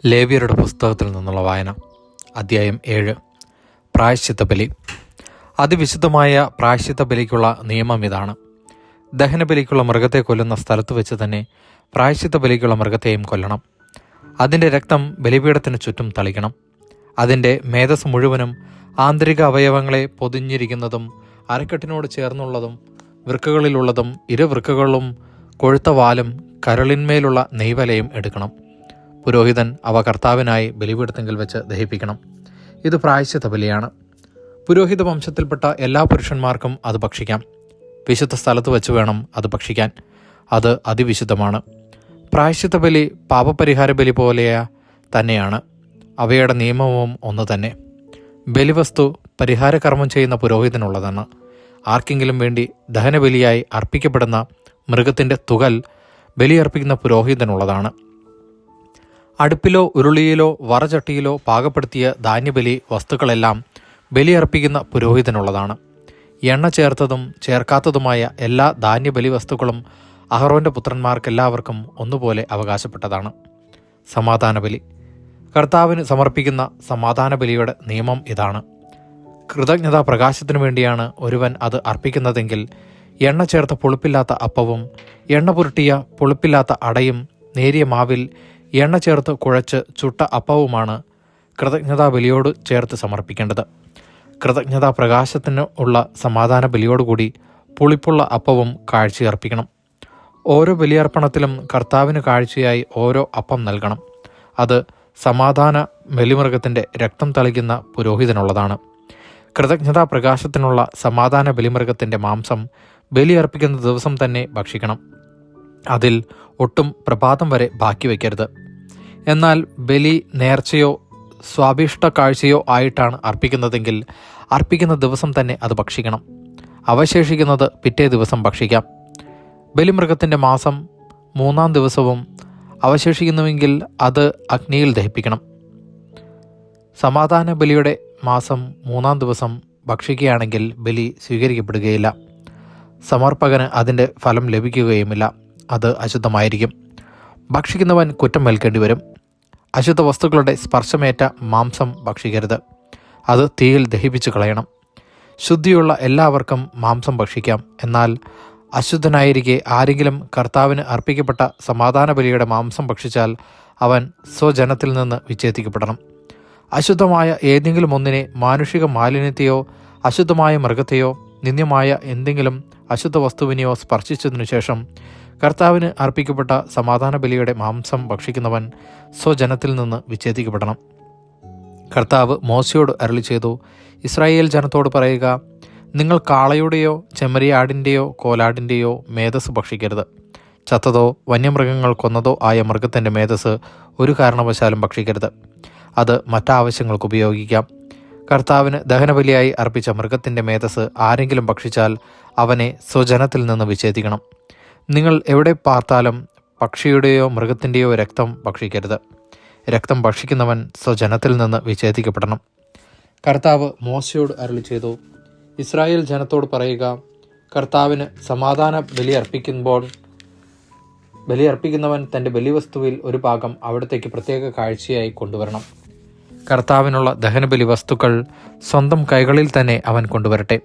ലേവ്യരുടെ പുസ്തകത്തിൽ നിന്നുള്ള വായന. അധ്യായം 7. പ്രായശ്ചിത്ത ബലി. അതിവിശുദ്ധമായ പ്രായശ്ചിത്ത ബലിക്കുള്ള നിയമം ഇതാണ്: ദഹനബലിക്കുള്ള മൃഗത്തെ കൊല്ലുന്ന സ്ഥലത്ത് വെച്ച് തന്നെ പ്രായശ്ചിത്ത ബലിക്കുള്ള മൃഗത്തെയും കൊല്ലണം. അതിൻ്റെ രക്തം ബലിപീഠത്തിന് ചുറ്റും തളിക്കണം. അതിൻ്റെ മേധസ് മുഴുവനും ആന്തരിക അവയവങ്ങളെ പൊതിഞ്ഞിരിക്കുന്നതും അരക്കെട്ടിനോട് ചേർന്നുള്ളതും വൃക്കകളിലുള്ളതും ഇരുവൃക്കകളും കൊഴുത്ത വാലും കരളിന്മേലുള്ള നെയ്വലയും എടുക്കണം. പുരോഹിതൻ അവ കർത്താവിനായി ബലിപീഠത്തിങ്കൽ വെച്ച് ദഹിപ്പിക്കണം. ഇത് പ്രായശ്ചിത്ത ബലിയാണ്. പുരോഹിത വംശത്തിൽപ്പെട്ട എല്ലാ പുരുഷന്മാർക്കും അത് ഭക്ഷിക്കാം. വിശുദ്ധ സ്ഥലത്ത് വെച്ച് വേണം അത് ഭക്ഷിക്കാൻ. അത് അതിവിശുദ്ധമാണ്. പ്രായശ്ചിത്ത ബലി പാപപരിഹാര ബലി പോലെ തന്നെയാണ്. അവയുടെ നിയമവും ഒന്ന് തന്നെ. ബലിവസ്തു പരിഹാരകർമ്മം ചെയ്യുന്ന പുരോഹിതനുള്ളതാണ്. ആർക്കെങ്കിലും വേണ്ടി ദഹനബലിയായി അർപ്പിക്കപ്പെടുന്ന മൃഗത്തിൻ്റെ തുകൽ ബലിയർപ്പിക്കുന്ന പുരോഹിതനുള്ളതാണ്. അടുപ്പിലോ ഉരുളിയിലോ വറചട്ടിയിലോ പാകപ്പെടുത്തിയ ധാന്യബലി വസ്തുക്കളെല്ലാം ബലിയർപ്പിക്കുന്ന പുരോഹിതനുള്ളതാണ്. എണ്ണ ചേർത്തതും ചേർക്കാത്തതുമായ എല്ലാ ധാന്യബലി വസ്തുക്കളും അഹറോൻ്റെ പുത്രന്മാർക്കെല്ലാവർക്കും ഒന്നുപോലെ അവകാശപ്പെട്ടതാണ്. സമാധാന ബലി. കർത്താവിന് സമർപ്പിക്കുന്ന സമാധാന ബലിയുടെ നിയമം ഇതാണ്: കൃതജ്ഞതാ പ്രകാശത്തിനു വേണ്ടിയാണ് ഒരുവൻ അത് അർപ്പിക്കുന്നതെങ്കിൽ എണ്ണ ചേർത്ത പുളിപ്പില്ലാത്ത അപ്പവും എണ്ണ പുരട്ടിയ പുളിപ്പില്ലാത്ത അടയും നേരിയ മാവിൽ എണ്ണ ചേർത്ത് കുഴച്ച് ചുട്ട അപ്പവുമാണ് കൃതജ്ഞതാ ബലിയോട് ചേർത്ത് സമർപ്പിക്കേണ്ടത്. കൃതജ്ഞതാ പ്രകാശത്തിന് ഉള്ള സമാധാന ബലിയോടുകൂടി പുളിപ്പുള്ള അപ്പവും കാഴ്ചയർപ്പിക്കണം. ഓരോ ബലിയർപ്പണത്തിലും കർത്താവിന് കാഴ്ചയായി ഓരോ അപ്പം നൽകണം. അത് സമാധാന ബലിമൃഗത്തിൻ്റെ രക്തം തളിക്കുന്ന പുരോഹിതനുള്ളതാണ്. കൃതജ്ഞതാ പ്രകാശത്തിനുള്ള സമാധാന ബലിമൃഗത്തിൻ്റെ മാംസം ബലിയർപ്പിക്കുന്ന ദിവസം തന്നെ ഭക്ഷിക്കണം. അതിൽ ഒട്ടും പ്രഭാതം വരെ ബാക്കി വയ്ക്കരുത്. എന്നാൽ ബലി നേർച്ചയോ സ്വാഭിഷ്ട കാഴ്ചയോ ആയിട്ടാണ് അർപ്പിക്കുന്നതെങ്കിൽ അർപ്പിക്കുന്ന ദിവസം തന്നെ അത് ഭക്ഷിക്കണം. അവശേഷിക്കുന്നത് പിറ്റേ ദിവസം ഭക്ഷിക്കാം. ബലിമൃഗത്തിൻ്റെ മാസം 3-ാം ദിവസവും അവശേഷിക്കുന്നുവെങ്കിൽ അത് അഗ്നിയിൽ ദഹിപ്പിക്കണം. സമാധാന ബലിയുടെ മാസം 3-ാം ദിവസം ഭക്ഷിക്കുകയാണെങ്കിൽ ബലി സ്വീകരിക്കപ്പെടുകയില്ല. സമർപ്പകന് അതിൻ്റെ ഫലം ലഭിക്കുകയുമില്ല. അത് അശുദ്ധമായിരിക്കും. ഭക്ഷിക്കുന്നവൻ കുറ്റം ഏൽക്കേണ്ടി വരും. അശുദ്ധ വസ്തുക്കളുടെ സ്പർശമേറ്റ മാംസം ഭക്ഷിക്കരുത്. അത് തീയിൽ ദഹിപ്പിച്ചു കളയണം. ശുദ്ധിയുള്ള എല്ലാവർക്കും മാംസം ഭക്ഷിക്കാം. എന്നാൽ അശുദ്ധനായിരിക്കെ ആരെങ്കിലും കർത്താവിന് അർപ്പിക്കപ്പെട്ട സമാധാന ബലിയുടെ മാംസം ഭക്ഷിച്ചാൽ അവൻ സ്വജനത്തിൽ നിന്ന് വിച്ഛേദിക്കപ്പെടണം. അശുദ്ധമായ ഏതെങ്കിലും ഒന്നിനെ, മാനുഷിക മാലിന്യത്തെയോ അശുദ്ധമായ മൃഗത്തെയോ നിന്ദ്യമായ എന്തെങ്കിലും അശുദ്ധ വസ്തുവിനെയോ സ്പർശിച്ചതിനു ശേഷം കർത്താവിന് അർപ്പിക്കപ്പെട്ട സമാധാന ബലിയുടെ മാംസം ഭക്ഷിക്കുന്നവൻ സ്വജനത്തിൽ നിന്ന് വിച്ഛേദിക്കപ്പെടണം. കർത്താവ് മോശയോട് അരുളി ചെയ്തു: ഇസ്രായേൽ ജനത്തോട് പറയുക, നിങ്ങൾ കാളയുടെയോ ചെമ്മരിയാടിൻ്റെയോ കോലാടിൻ്റെയോ മേധസ് ഭക്ഷിക്കരുത്. ചത്തതോ വന്യമൃഗങ്ങൾ കൊന്നതോ ആയ മൃഗത്തിൻ്റെ മേധസ് ഒരു കാരണവശാലും ഭക്ഷിക്കരുത്. അത് മറ്റാവശ്യങ്ങൾക്ക് ഉപയോഗിക്കാം. കർത്താവിന് ദഹനബലിയായി അർപ്പിച്ച മൃഗത്തിൻ്റെ മേധസ് ആരെങ്കിലും ഭക്ഷിച്ചാൽ അവനെ സ്വജനത്തിൽ നിന്ന് വിച്ഛേദിക്കണം. നിങ്ങൾ എവിടെ പാർത്താലും പക്ഷിയുടെയോ മൃഗത്തിൻ്റെയോ രക്തം ഭക്ഷിക്കരുത്. രക്തം ഭക്ഷിക്കുന്നവൻ സ്വജനത്തിൽ നിന്ന് വിച്ഛേദിക്കപ്പെടണം. കർത്താവ് മോശയോട് അരുളി ചെയ്തു: ഇസ്രായേൽ ജനത്തോട് പറയുക, കർത്താവിന് സമാധാന ബലിയർപ്പിക്കുന്നവൻ തൻ്റെ ബലിവസ്തുവിൽ ഒരു ഭാഗം അവിടത്തേക്ക് പ്രത്യേക കാഴ്ചയായി കൊണ്ടുവരണം. കർത്താവിനുള്ള ദഹനബലി വസ്തുക്കൾ സ്വന്തം കൈകളിൽ തന്നെ അവൻ കൊണ്ടുവരട്ടെ.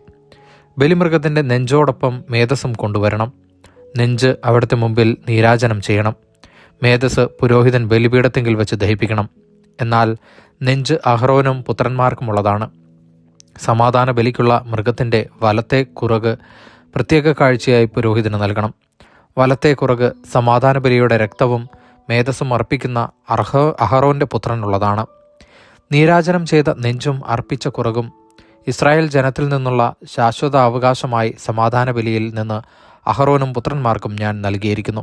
ബലിമൃഗത്തിൻ്റെ നെഞ്ചോടൊപ്പം മേധസ്സും കൊണ്ടുവരണം. നെഞ്ച് അവിടുത്തെ മുമ്പിൽ നീരാജനം ചെയ്യണം. മേധസ് പുരോഹിതൻ ബലിപീഠത്തിങ്കിൽ വെച്ച് ദഹിപ്പിക്കണം. എന്നാൽ നെഞ്ച് അഹ്റോനും പുത്രന്മാർക്കുമുള്ളതാണ്. സമാധാന ബലിക്കുള്ള മൃഗത്തിൻ്റെ വലത്തെ കുറക് പ്രത്യേക കാഴ്ചയായി പുരോഹിതന് നൽകണം. വലത്തെ കുറക് സമാധാന ബലിയുടെ രക്തവും മേധസ്സും അർപ്പിക്കുന്ന അഹറോൻ്റെ പുത്രനുള്ളതാണ്. നീരാജനം ചെയ്ത നെഞ്ചും അർപ്പിച്ച കുറകും ഇസ്രായേൽ ജനത്തിൽ നിന്നുള്ള ശാശ്വത അവകാശമായി സമാധാന ബലിയിൽ നിന്ന് അഹറോനും പുത്രന്മാർക്കും ഞാൻ നൽകിയിരിക്കുന്നു.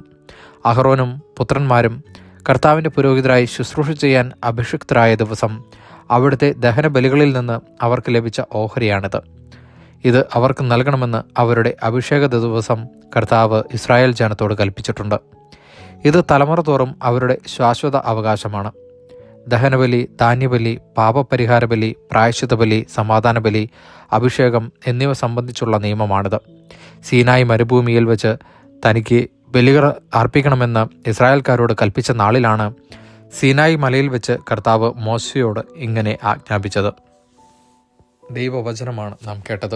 അഹറോനും പുത്രന്മാരും കർത്താവിൻ്റെ പുരോഹിതരായി ശുശ്രൂഷ ചെയ്യാൻ അഭിഷിക്തരായ ദിവസം അവിടുത്തെ ദഹനബലികളിൽ നിന്ന് അവർക്ക് ലഭിച്ച ഓഹരിയാണിത്. ഇത് അവർക്ക് നൽകണമെന്ന് അവരുടെ അഭിഷേക ദിവസം കർത്താവ് ഇസ്രായേൽ ജനത്തോട് കൽപ്പിച്ചിട്ടുണ്ട്. ഇത് തലമുറ തോറും അവരുടെ ശാശ്വത അവകാശമാണ്. ദഹനബലി, ധാന്യബലി, പാപപരിഹാര ബലി, പ്രായശ്ചിത്ത ബലി, സമാധാന ബലി, അഭിഷേകം എന്നിവ സംബന്ധിച്ചുള്ള നിയമമാണിത്. സീനായി മരുഭൂമിയിൽ വെച്ച് തനിക്ക് ബലികൾ അർപ്പിക്കണമെന്ന് ഇസ്രായേൽക്കാരോട് കൽപ്പിച്ച നാളിലാണ് സീനായി മലയിൽ വെച്ച് കർത്താവ് മോശയോട് ഇങ്ങനെ ആജ്ഞാപിച്ചത്. ദൈവവചനമാണ് നാം കേട്ടത്.